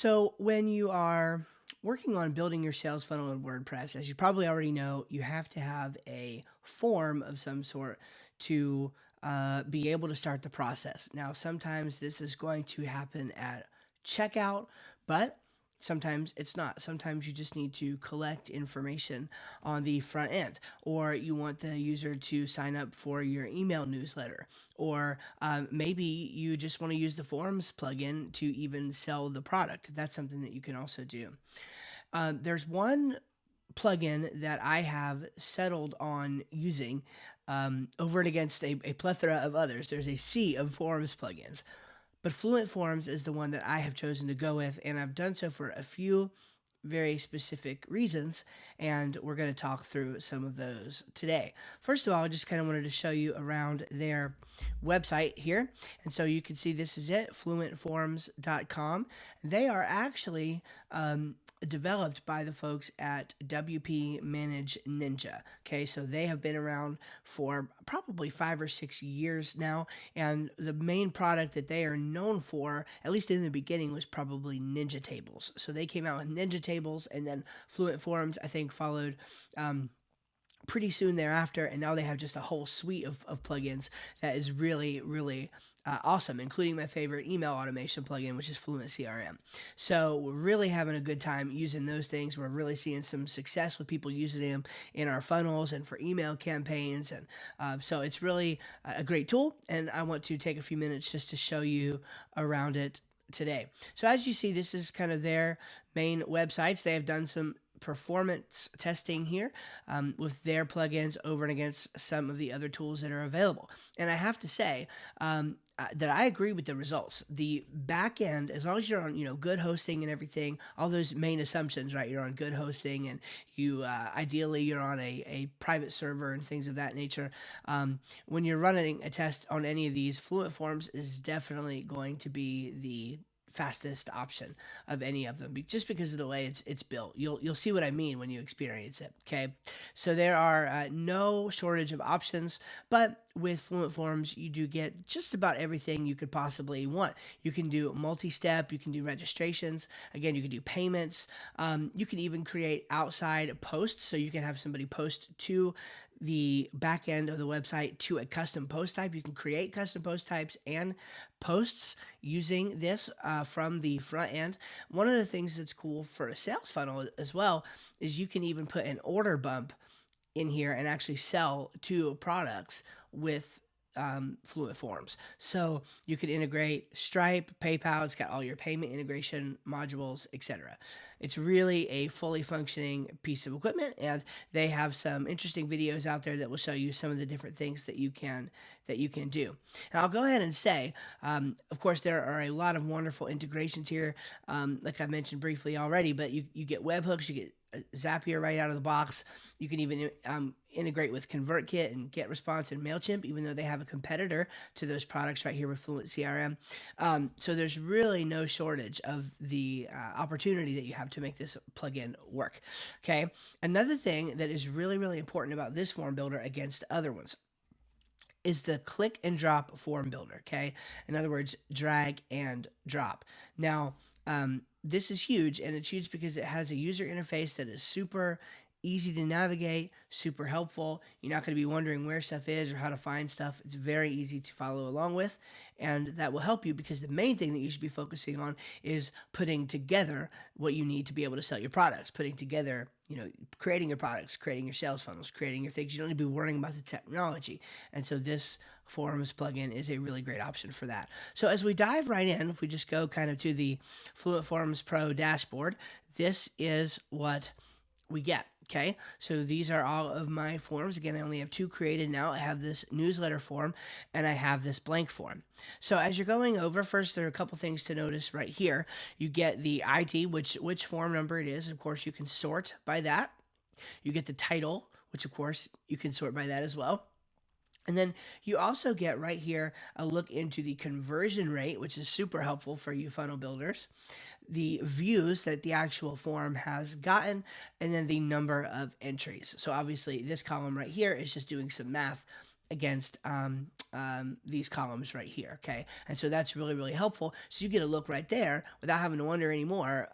So when you are working on building your sales funnel in WordPress, as you probably already know, you have to have a form of some sort to be able to start the process. Now, sometimes this is going to happen at checkout, but sometimes it's not. Sometimes you just need to collect information on the front end, or you want the user to sign up for your email newsletter, or maybe you just want to use the Forms plugin to even sell the product. That's something that you can also do. There's one plugin that I have settled on using over and against a plethora of others. There's a sea of Forms plugins, but Fluent Forms is the one that I have chosen to go with, and I've done so for a few very specific reasons, and we're going to talk through some of those today. First of all, I just kind of wanted to show you around their website here. And so you can see this is it, fluentforms.com. They are actually developed by the folks at WP Manage Ninja. Okay, so they have been around for probably 5 or 6 years now, and the main product that they are known for, at least in the beginning, was probably Ninja Tables. So they came out with Ninja Tables, and then Fluent Forms, I think, followed pretty soon thereafter, and now they have just a whole suite of plugins that is really, really awesome, including my favorite email automation plugin, which is Fluent CRM. So we're really having a good time using those things. We're really seeing some success with people using them in our funnels and for email campaigns, and so it's really a great tool, and I want to take a few minutes just to show you around it today. So as you see, this is kind of their main websites. They have done some performance testing here with their plugins over and against some of the other tools that are available. And I have to say that I agree with the results. The back end, as long as you're on, good hosting and everything, all those main assumptions, right? You're on good hosting, and you ideally you're on a private server and things of that nature. When you're running a test on any of these, Fluent Forms is definitely going to be the fastest option of any of them, just because of the way it's built. You'll see what I mean when you experience it. Okay, so there are no shortage of options, but with Fluent Forms, you do get just about everything you could possibly want. You can do multi-step, you can do registrations, again, you can do payments, you can even create outside posts, so you can have somebody post to the back end of the website to a custom post type. You can create custom post types and posts using this from the front end. One of the things that's cool for a sales funnel as well is you can even put an order bump in here and actually sell to products with Fluent Forms. So you could integrate Stripe, PayPal. It's got all your payment integration modules, etc. It's really a fully functioning piece of equipment, and they have some interesting videos out there that will show you some of the different things that you can do. And I'll go ahead and say, of course, there are a lot of wonderful integrations here, like I mentioned briefly already. But you get webhooks, you get Zapier right out of the box. You can even integrate with ConvertKit and GetResponse and MailChimp, even though they have a competitor to those products right here with Fluent CRM. So there's really no shortage of the opportunity that you have to make this plugin work. Okay. Another thing that is really, really important about this form builder against other ones is the click and drop form builder. Okay. In other words, drag and drop. Now, this is huge, and it's huge because it has a user interface that is super easy to navigate, super helpful. You're not going to be wondering where stuff is or how to find stuff. It's very easy to follow along with, and that will help you, because the main thing that you should be focusing on is putting together what you need to be able to sell your products, putting together, creating your products, creating your sales funnels, creating your things. You don't need to be worrying about the technology. And so this Forms plugin is a really great option for that. So as we dive right in, if we just go kind of to the Fluent Forms Pro dashboard, this is what we get. Okay, so these are all of my forms. Again, I only have 2 created now. I have this newsletter form, and I have this blank form. So as you're going over, first, there are a couple things to notice right here. You get the ID, which form number it is. Of course, you can sort by that. You get the title, which of course you can sort by that as well. And then you also get right here a look into the conversion rate, which is super helpful for you funnel builders, the views that the actual form has gotten, and then the number of entries. So obviously this column right here is just doing some math against these columns right here. Okay, and so that's really really helpful. So you get a look right there without having to wonder anymore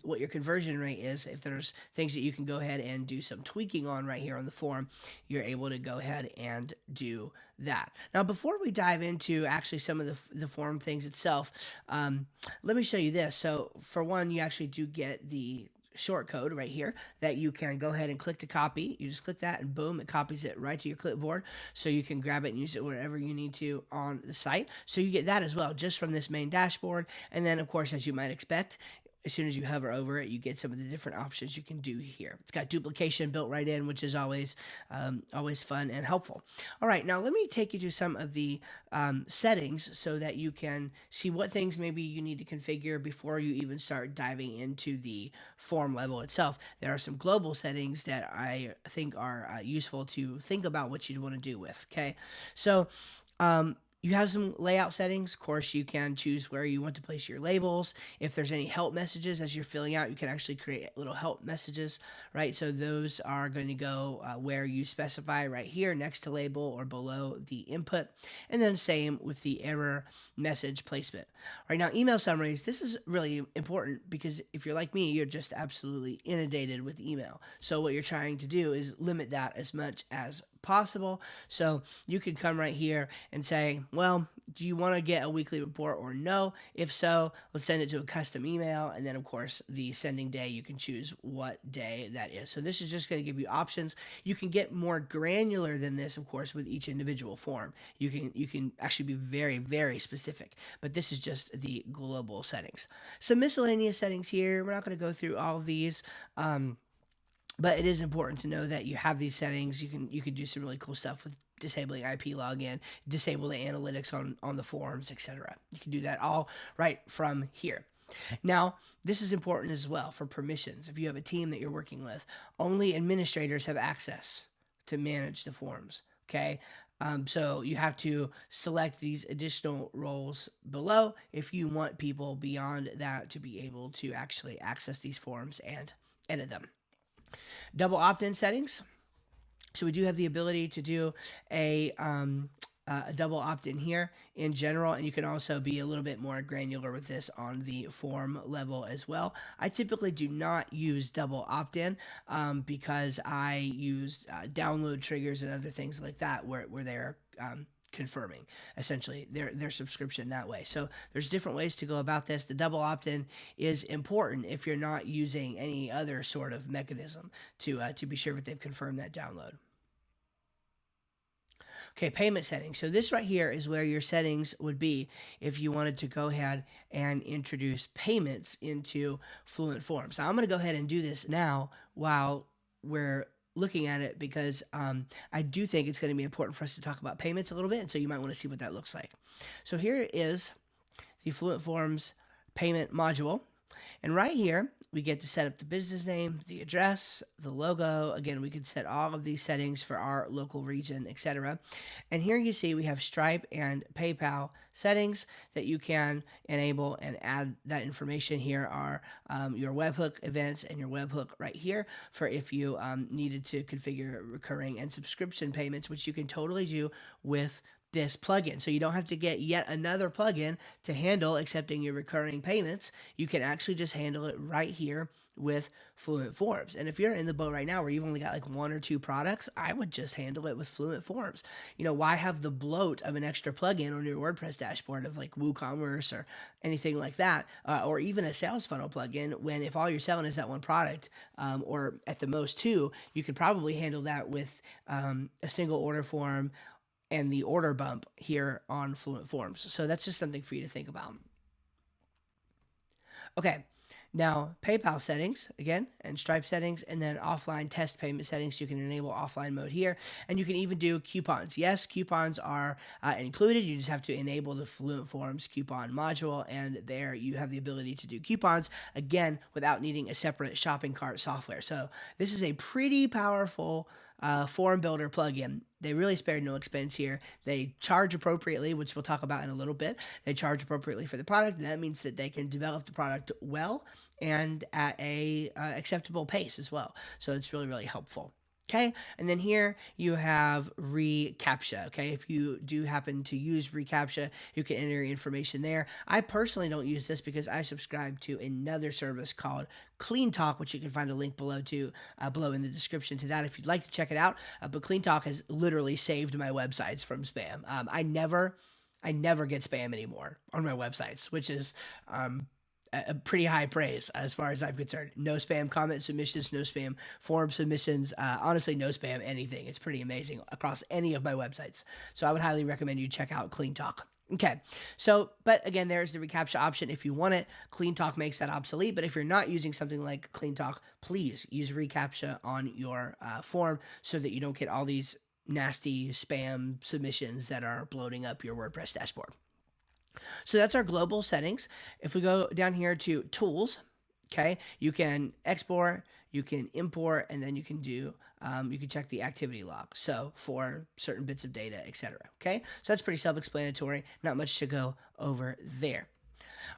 what your conversion rate is. If there's things that you can go ahead and do some tweaking on right here on the form, you're able to go ahead and do that. Now, before we dive into actually some of the form things itself, let me show you this. So for one, you actually do get the short code right here that you can go ahead and click to copy. You just click that and boom, it copies it right to your clipboard, so you can grab it and use it wherever you need to on the site. So you get that as well just from this main dashboard. And then of course, as you might expect, as soon as you hover over it, you get some of the different options you can do here. It's got duplication built right in, which is always fun and helpful. All right, now let me take you to some of the settings so that you can see what things maybe you need to configure before you even start diving into the form level itself. There are some global settings that I think are useful to think about what you'd want to do with. Okay, so you have some layout settings. Of course, you can choose where you want to place your labels. If there's any help messages as you're filling out, you can actually create little help messages, right? So those are going to go where you specify right here next to label or below the input. And then same with the error message placement. Right now, email summaries, this is really important because if you're like me, you're just absolutely inundated with email. So what you're trying to do is limit that as much as possible. So you could come right here and say, well, do you want to get a weekly report or no? If so, let's send it to a custom email. And then of course the sending day, you can choose what day that is. So this is just going to give you options. You can get more granular than this, of course, with each individual form. You can actually be very, very specific, but this is just the global settings. Some miscellaneous settings here. We're not going to go through all of these. But it is important to know that you have these settings. You can do some really cool stuff with disabling IP login, disable the analytics on the forms, etc. You can do that all right from here. Now, this is important as well for permissions. If you have a team that you're working with, only administrators have access to manage the forms. Okay. So you have to select these additional roles below if you want people beyond that to be able to actually access these forms and edit them. Double opt-in settings. So we do have the ability to do a double opt-in here in general, and you can also be a little bit more granular with this on the form level as well. I typically do not use double opt-in because I use download triggers and other things like that where they're confirming essentially their subscription that way. So there's different ways to go about this. The double opt-in is important if you're not using any other sort of mechanism to be sure that they've confirmed that download. Okay, payment settings. So this right here is where your settings would be if you wanted to go ahead and introduce payments into Fluent Forms. Now I'm going to go ahead and do this now while we're looking at it because I do think it's going to be important for us to talk about payments a little bit, and so you might want to see what that looks like. So here is the Fluent Forms payment module, and right here we get to set up the business name, the address, the logo. Again, we could set all of these settings for our local region, etc. And here you see we have Stripe and PayPal settings that you can enable and add that information. Here are your webhook events and your webhook right here for if you needed to configure recurring and subscription payments, which you can totally do with this plugin. So you don't have to get yet another plugin to handle accepting your recurring payments. You can actually just handle it right here with Fluent Forms. And if you're in the boat right now where you've only got like one or two products, I would just handle it with Fluent Forms. You know, why have the bloat of an extra plugin on your WordPress dashboard of like WooCommerce or anything like that, or even a sales funnel plugin, when if all you're selling is that one product, or at the most two, you could probably handle that with a single order form and the order bump here on Fluent Forms. So that's just something for you to think about. Okay, now PayPal settings again, and Stripe settings, and then offline test payment settings. You can enable offline mode here, and you can even do coupons. Yes, coupons are included. You just have to enable the Fluent Forms coupon module, and there you have the ability to do coupons, again, without needing a separate shopping cart software. So this is a pretty powerful form builder plugin. They really spared no expense here. They charge appropriately, which we'll talk about in a little bit. They charge appropriately for the product, and that means that they can develop the product well and at a acceptable pace as well. So it's really, really helpful. Okay, and then here you have reCAPTCHA. Okay, if you do happen to use reCAPTCHA, you can enter your information there. I personally don't use this because I subscribe to another service called CleanTalk, which you can find a link below in the description to that if you'd like to check it out. But CleanTalk has literally saved my websites from spam. I never get spam anymore on my websites, which is a pretty high praise as far as I'm concerned. No spam comment submissions, no spam form submissions. Honestly, no spam anything. It's pretty amazing across any of my websites. So I would highly recommend you check out CleanTalk. Okay, so, but again, there's the reCAPTCHA option if you want it. CleanTalk makes that obsolete, but if you're not using something like CleanTalk, please use reCAPTCHA on your form so that you don't get all these nasty spam submissions that are bloating up your WordPress dashboard. So that's our global settings. If we go down here to tools, okay, you can export, you can import, and then you can you can check the activity log. So for certain bits of data, etc. Okay, so that's pretty self-explanatory. Not much to go over there.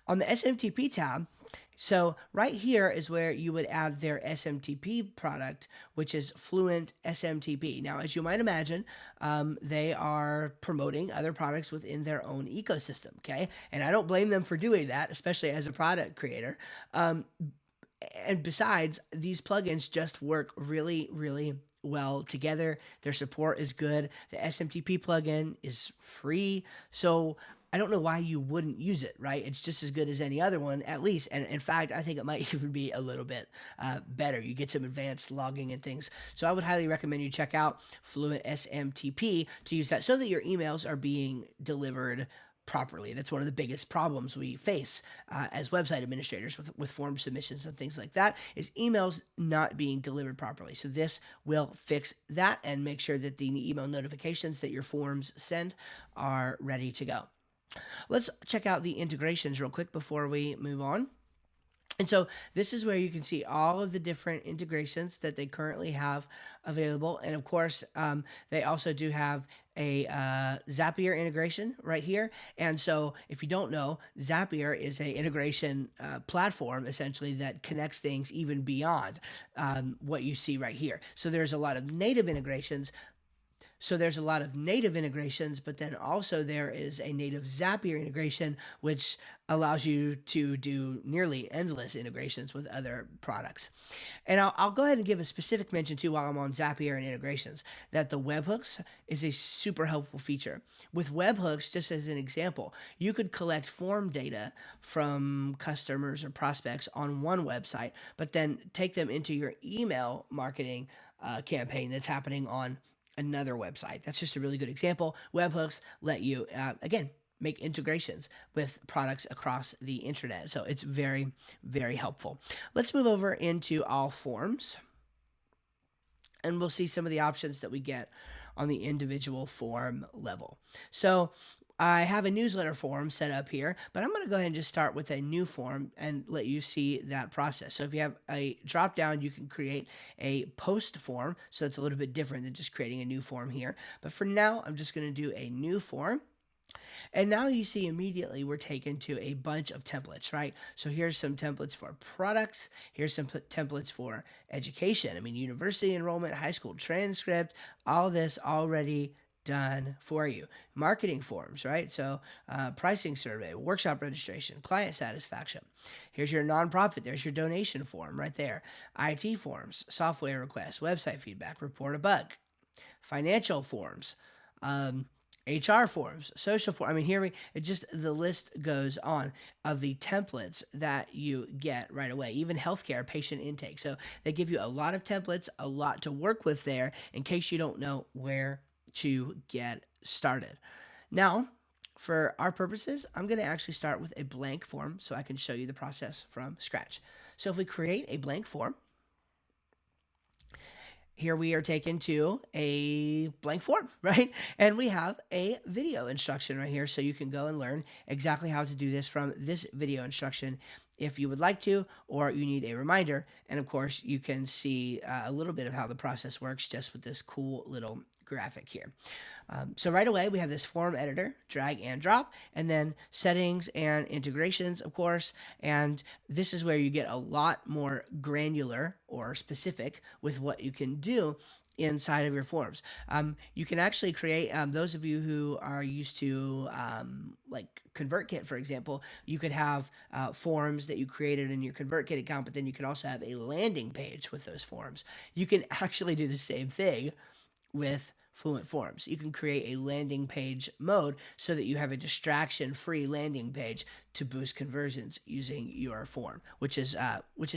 On the SMTP tab, so right here is where you would add their SMTP product, which is Fluent SMTP. Now, as you might imagine, they are promoting other products within their own ecosystem, okay? And I don't blame them for doing that, especially as a product creator. And besides, these plugins just work really, really well together. Their support is good. The SMTP plugin is free. So I don't know why you wouldn't use it, right? It's just as good as any other one, at least. And in fact, I think it might even be a little bit better. You get some advanced logging and things. So I would highly recommend you check out Fluent SMTP to use that so that your emails are being delivered properly. That's one of the biggest problems we face as website administrators with form submissions and things like that is emails not being delivered properly. So this will fix that and make sure that the email notifications that your forms send are ready to go. Let's check out the integrations real quick before we move on. And so this is where you can see all of the different integrations that they currently have available. And of course, they also do have a Zapier integration right here. And so if you don't know, Zapier is a integration platform essentially that connects things even beyond what you see right here. So there's a lot of native integrations, but then also there is a native Zapier integration, which allows you to do nearly endless integrations with other products. And I'll go ahead and give a specific mention too while I'm on Zapier and integrations that the webhooks is a super helpful feature. With webhooks, just as an example, you could collect form data from customers or prospects on one website, but then take them into your email marketing campaign that's happening on another website. That's just a really good example. Webhooks let you, again, make integrations with products across the internet. So it's very, very helpful. Let's move over into all forms and we'll see some of the options that we get on the individual form level. So I have a newsletter form set up here, but I'm going to go ahead and just start with a new form and let you see that process. So if you have a drop down, you can create a post form. So that's a little bit different than just creating a new form here. But for now, I'm just going to do a new form. And now you see immediately we're taken to a bunch of templates, right? So here's some templates for products. Here's some templates for education. I mean, university enrollment, high school transcript, all this already done for you. Marketing forms, right? So pricing survey, workshop registration, client satisfaction. Here's your nonprofit. There's your donation form right there. IT forms, software requests, website feedback, report a bug, financial forms, HR forms, social forms. I mean, the list goes on of the templates that you get right away, even healthcare patient intake. So they give you a lot of templates, a lot to work with there in case you don't know where to get started. Now, for our purposes, I'm going to actually start with a blank form so I can show you the process from scratch. So if we create a blank form, here we are taken to a blank form, right? And we have a video instruction right here. So you can go and learn exactly how to do this from this video instruction if you would like to, or you need a reminder. And of course, you can see a little bit of how the process works just with this cool little graphic here. So right away, we have this form editor, drag and drop, and then settings and integrations, of course. And this is where you get a lot more granular or or specific with what you can do inside of your forms. You can actually create, those of you who are used to like ConvertKit, for example, you could have forms that you created in your ConvertKit account, but then you could also have a landing page with those forms. You can actually do the same thing with Fluent Forms. You can create a landing page mode so that you have a distraction-free landing page to boost conversions using your form, which is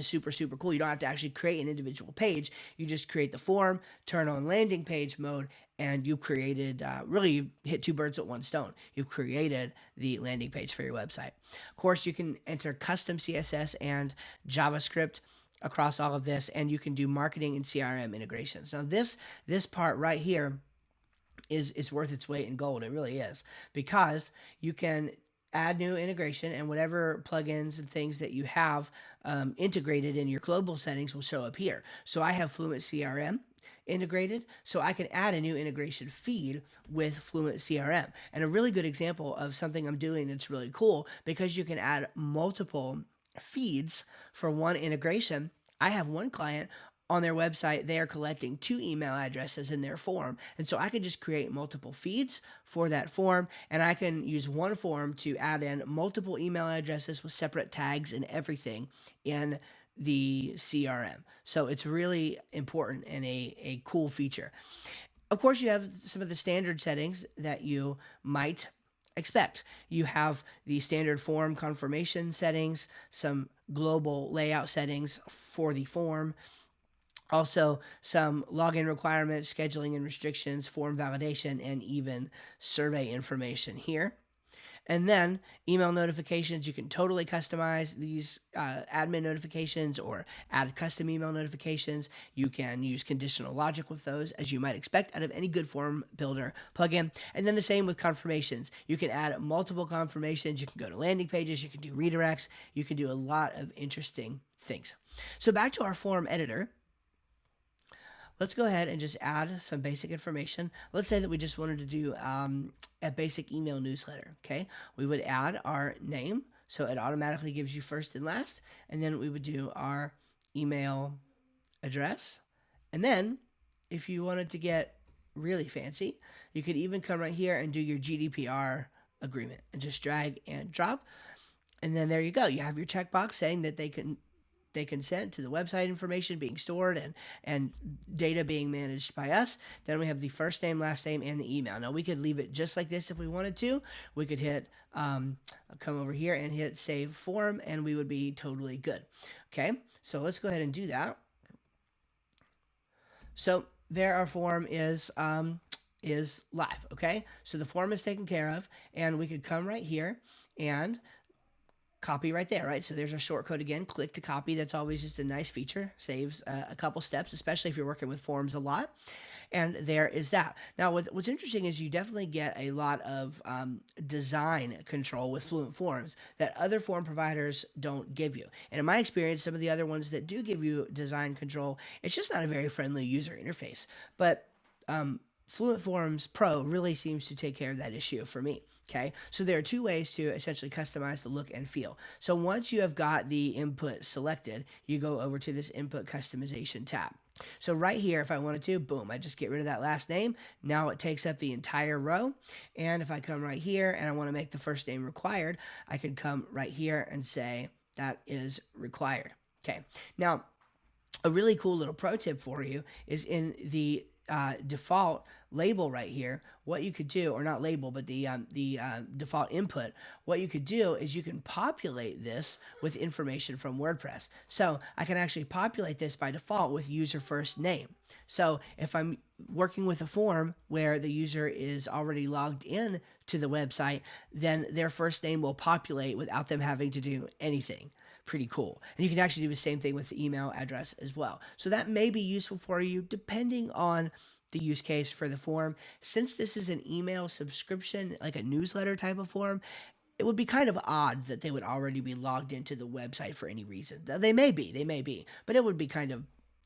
super cool. You don't have to actually create an individual page. You just create the form, turn on landing page mode, and you created really you hit two birds with one stone. You've created the landing page for your website. Of course, you can enter custom CSS and JavaScript across all of this, and you can do marketing and CRM integrations. Now this part right here is worth its weight in gold. It really is, because you can add new integration, and whatever plugins and things that you have integrated in your global settings will show up here. So I have Fluent CRM integrated, so I can add a new integration feed with Fluent CRM. And a really good example of something I'm doing that's really cool, because you can add multiple feeds for one integration. I have one client on their website, they are collecting 2 email addresses in their form. And so I can just create multiple feeds for that form, and I can use one form to add in multiple email addresses with separate tags and everything in the CRM. So it's really important and a cool feature. Of course, you have some of the standard settings that you might expect. You have the standard form confirmation settings, some global layout settings for the form, also some login requirements, scheduling and restrictions, form validation, and even survey information here. And then email notifications, you can totally customize these admin notifications or add custom email notifications. You can use conditional logic with those, as you might expect out of any good form builder plugin. And then the same with confirmations. You can add multiple confirmations. You can go to landing pages. You can do redirects. You can do a lot of interesting things. So back to our form editor. Let's go ahead and just add some basic information. Let's say that we just wanted to do a basic email newsletter, okay? We would add our name, so it automatically gives you first and last, and then we would do our email address. And then, if you wanted to get really fancy, you could even come right here and do your GDPR agreement and just drag and drop. And then there you go. You have your checkbox saying that they consent to the website information being stored and data being managed by us. Then we have the first name, last name, and the email. Now we could leave it just like this if we wanted to. We could hit, come over here and hit save form, and we would be totally good. Okay, so let's go ahead and do that. So there our form is live, okay? So the form is taken care of, and we could come right here and copy right there, right? So there's our shortcode again, click to copy. That's always just a nice feature, saves a couple steps, especially if you're working with forms a lot. And there is that. Now, what's interesting is you definitely get a lot of design control with Fluent Forms that other form providers don't give you. And in my experience, some of the other ones that do give you design control, it's just not a very friendly user interface. But Fluent Forms Pro really seems to take care of that issue for me. Okay, so there are 2 ways to essentially customize the look and feel. So once you have got the input selected, you go over to this input customization tab. So right here, if I wanted to, boom, I just get rid of that last name. Now it takes up the entire row. And if I come right here and I want to make the first name required, I could come right here and say that is required. Okay, now a really cool little pro tip for you is in the default label right here, what you could do, or not label, but the default input, what you could do is you can populate this with information from WordPress. So I can actually populate this by default with user first name. So if I'm working with a form where the user is already logged in to the website, then their first name will populate without them having to do anything. Pretty cool. And you can actually do the same thing with the email address as well. So that may be useful for you depending on the use case for the form. Since this is an email subscription, like a newsletter type of form, it would be kind of odd that they would already be logged into the website for any reason. They may be, but it would be kind of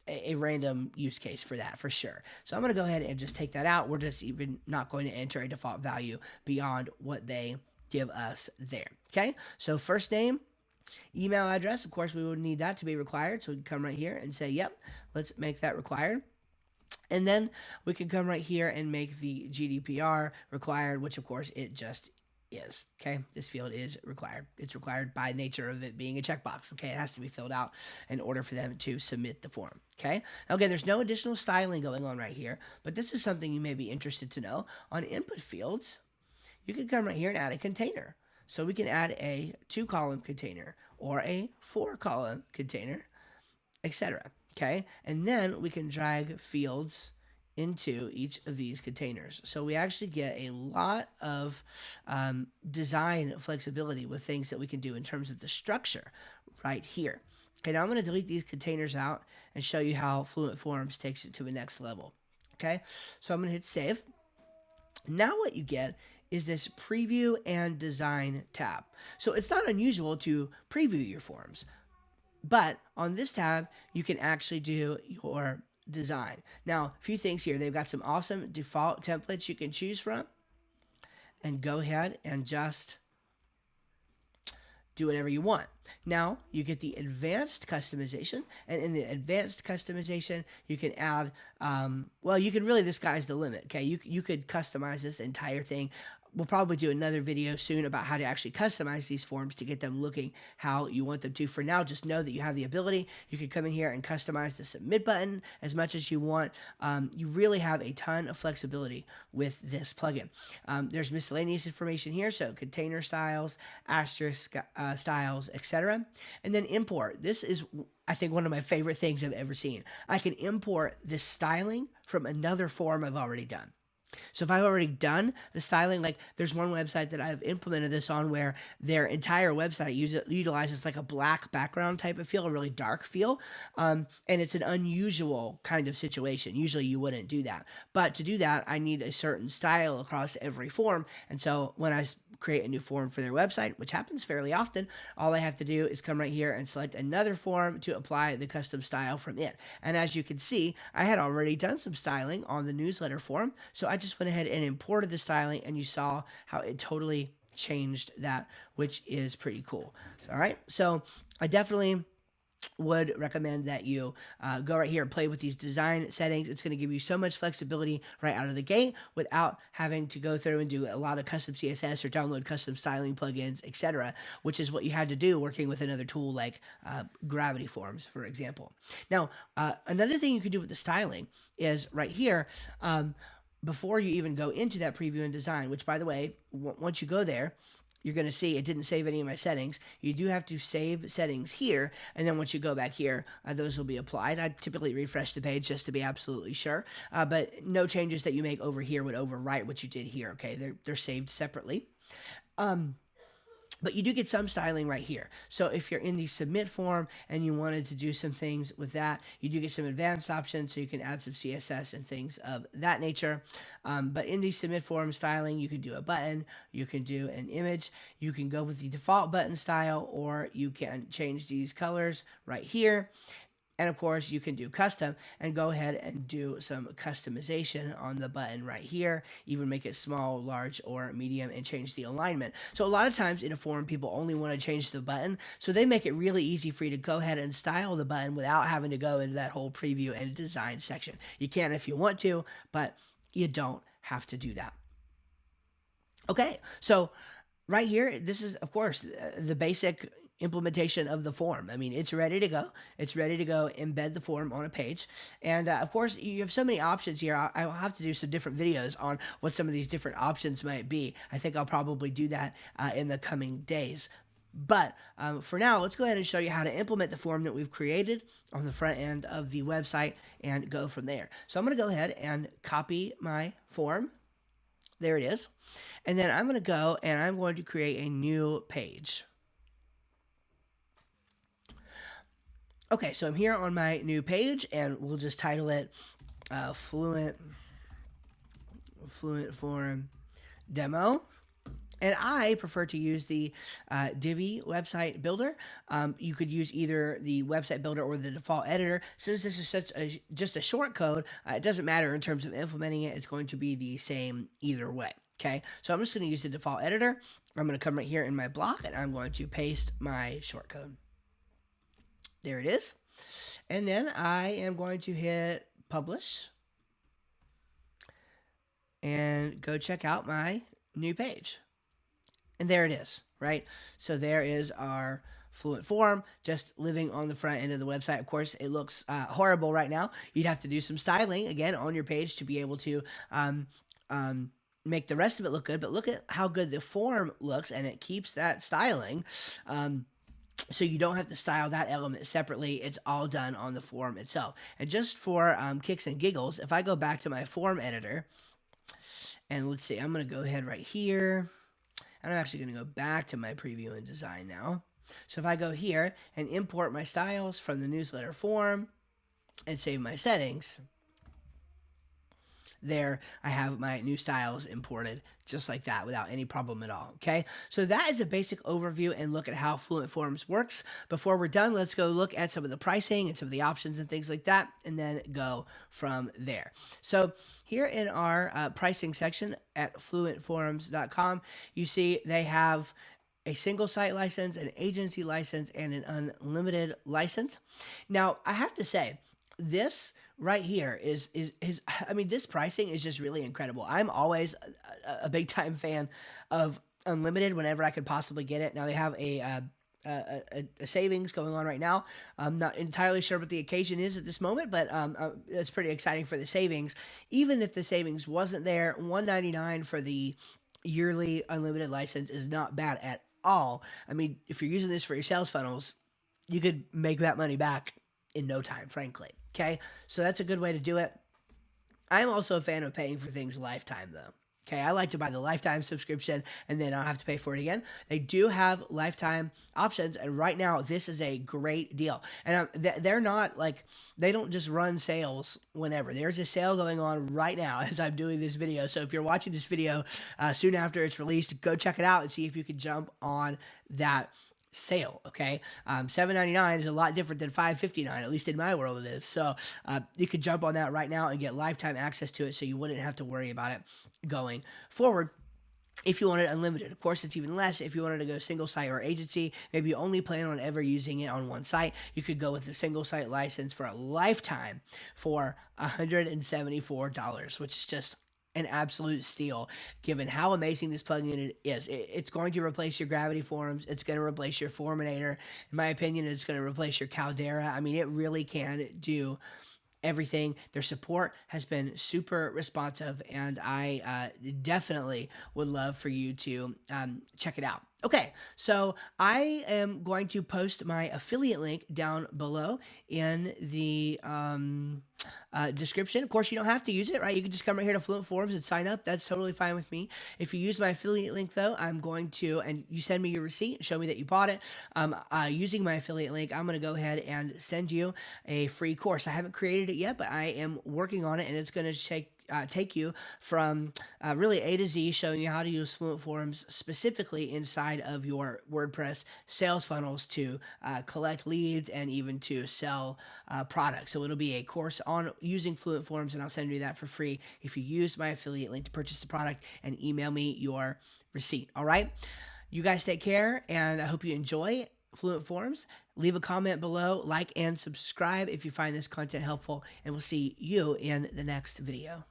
a random use case for that for sure. So I'm going to go ahead and just take that out. We're just even not going to enter a default value beyond what they give us there. Okay, so first name, Email address, of course, we would need that to be required. So we can come right here and say, yep, let's make that required. And then we can come right here and make the GDPR required, which of course it just is. Okay, this field is required. It's required by nature of it being a checkbox. Okay, it has to be filled out in order for them to submit the form. Okay, now again, there's no additional styling going on right here, but this is something you may be interested to know. On input fields, you can come right here and add a container. So we can add a 2-column container or a 4-column container, etc. Okay, and then we can drag fields into each of these containers. So we actually get a lot of design flexibility with things that we can do in terms of the structure right here. Okay, now I'm going to delete these containers out and show you how Fluent Forms takes it to the next level. Okay, so I'm going to hit save. Now what you get is this preview and design tab. So it's not unusual to preview your forms, but on this tab, you can actually do your design. Now, a few things here. They've got some awesome default templates you can choose from, and go ahead and just do whatever you want. Now you get the advanced customization, and in the advanced customization, you can add, well, you can really, the sky's the limit. Okay, you could customize this entire thing. We'll probably do another video soon about how to actually customize these forms to get them looking how you want them to. For now, just know that you have the ability. You can come in here and customize the submit button as much as you want. You really have a ton of flexibility with this plugin. There's miscellaneous information here, so container styles, asterisk styles, etc. And then import. This is, I think, one of my favorite things I've ever seen. I can import this styling from another form I've already done. So if I've already done the styling, like there's one website that I've implemented this on where their entire website utilizes like a black background type of feel, a really dark feel. And it's an unusual kind of situation. Usually you wouldn't do that. But to do that, I need a certain style across every form. And so when I create a new form for their website, which happens fairly often, all I have to do is come right here and select another form to apply the custom style from it. And as you can see, I had already done some styling on the newsletter form. So I just went ahead and imported the styling, and you saw how it totally changed that, which is pretty cool. All right. So I definitely would recommend that you go right here and play with these design settings. It's going to give you so much flexibility right out of the gate without having to go through and do a lot of custom CSS or download custom styling plugins, etc., which is what you had to do working with another tool like Gravity Forms, for example. Now, another thing you could do with the styling is right here, before you even go into that preview and design, which, by the way, once you go there, you're going to see it didn't save any of my settings. You do have to save settings here, and then once you go back here, those will be applied. I typically refresh the page just to be absolutely sure, but no changes that you make over here would overwrite what you did here. Okay, they're saved separately. But you do get some styling right here. So if you're in the submit form and you wanted to do some things with that, you do get some advanced options, so you can add some CSS and things of that nature. But in the submit form styling, you can do a button, you can do an image, you can go with the default button style, or you can change these colors right here. And of course, you can do custom and go ahead and do some customization on the button right here, even make it small, large, or medium, and change the alignment. So a lot of times in a form, people only want to change the button. So they make it really easy for you to go ahead and style the button without having to go into that whole preview and design section. You can if you want to, but you don't have to do that. Okay, so right here, this is, of course, the basic implementation of the form. I mean, it's ready to go. It's ready to go embed the form on a page. And of course, you have so many options here. I'll have to do some different videos on what some of these different options might be. I think I'll probably do that in the coming days. But for now, let's go ahead and show you how to implement the form that we've created on the front end of the website and go from there. So I'm going to go ahead and copy my form. There it is. And then I'm going to go and I'm going to create a new page. Okay, so I'm here on my new page, and we'll just title it Fluent Form Demo. And I prefer to use the Divi website builder. You could use either the website builder or the default editor. Since this is just a short code, it doesn't matter in terms of implementing it. It's going to be the same either way. Okay, so I'm just going to use the default editor. I'm going to come right here in my block and I'm going to paste my shortcode. There it is. And then I am going to hit publish and go check out my new page. And there it is, right? So there is our Fluent form just living on the front end of the website. Of course, it looks horrible right now. You'd have to do some styling again on your page to be able to make the rest of it look good. But look at how good the form looks, and it keeps that styling. So you don't have to style that element separately. It's all done on the form itself. And just for kicks and giggles, if I go back to my form editor, and let's see, I'm going to go ahead right here. And I'm actually going to go back to my preview and design now. So if I go here and import my styles from the newsletter form and save my settings, there I have my new styles imported just like that without any problem at all. Okay, so that is a basic overview and look at how Fluent Forms works. Before we're done, let's go look at some of the pricing and some of the options and things like that, and then go from there. So here in our pricing section at fluentforms.com, you see they have a single site license, an agency license, and an unlimited license. Now, I have to say, this right here is I mean, this pricing is just really incredible. I'm always a big time fan of unlimited whenever I could possibly get it. Now they have a savings going on right now. I'm not entirely sure what the occasion is at this moment, but it's pretty exciting for the savings. Even if the savings wasn't there, $199 for the yearly unlimited license is not bad at all. I mean, if you're using this for your sales funnels, you could make that money back in no time, frankly. Okay, so that's a good way to do it. I'm also a fan of paying for things lifetime, though. Okay, I like to buy the lifetime subscription and then I'll have to pay for it again. They do have lifetime options, and right now this is a great deal. And they're not like, they don't just run sales whenever. There's a sale going on right now as I'm doing this video. So if you're watching this video soon after it's released, go check it out and see if you can jump on that sale. Okay, $7.99 is a lot different than $5.59, at least in my world it is. So you could jump on that right now and get lifetime access to it, so you wouldn't have to worry about it going forward. If you wanted unlimited, of course, it's even less. If you wanted to go single site or agency, maybe you only plan on ever using it on one site, you could go with the single site license for a lifetime for $174, which is just an absolute steal given how amazing this plugin is. It's going to replace your Gravity Forms. It's going to replace your Forminator. In my opinion, it's going to replace your Caldera. I mean, it really can do everything. Their support has been super responsive, and I definitely would love for you to check it out. Okay, so I am going to post my affiliate link down below in the description. Of course, you don't have to use it, right? You can just come right here to Fluent Forms and sign up. That's totally fine with me. If you use my affiliate link, though, I'm going to, and you send me your receipt, show me that you bought it. Using my affiliate link, I'm going to go ahead and send you a free course. I haven't created it yet, but I am working on it, and it's going to take you from really A to Z, showing you how to use Fluent Forms specifically inside of your WordPress sales funnels to collect leads and even to sell products. So it'll be a course on using Fluent Forms, and I'll send you that for free if you use my affiliate link to purchase the product and email me your receipt. All right, you guys take care, and I hope you enjoy Fluent Forms. Leave a comment below, like and subscribe if you find this content helpful, and we'll see you in the next video.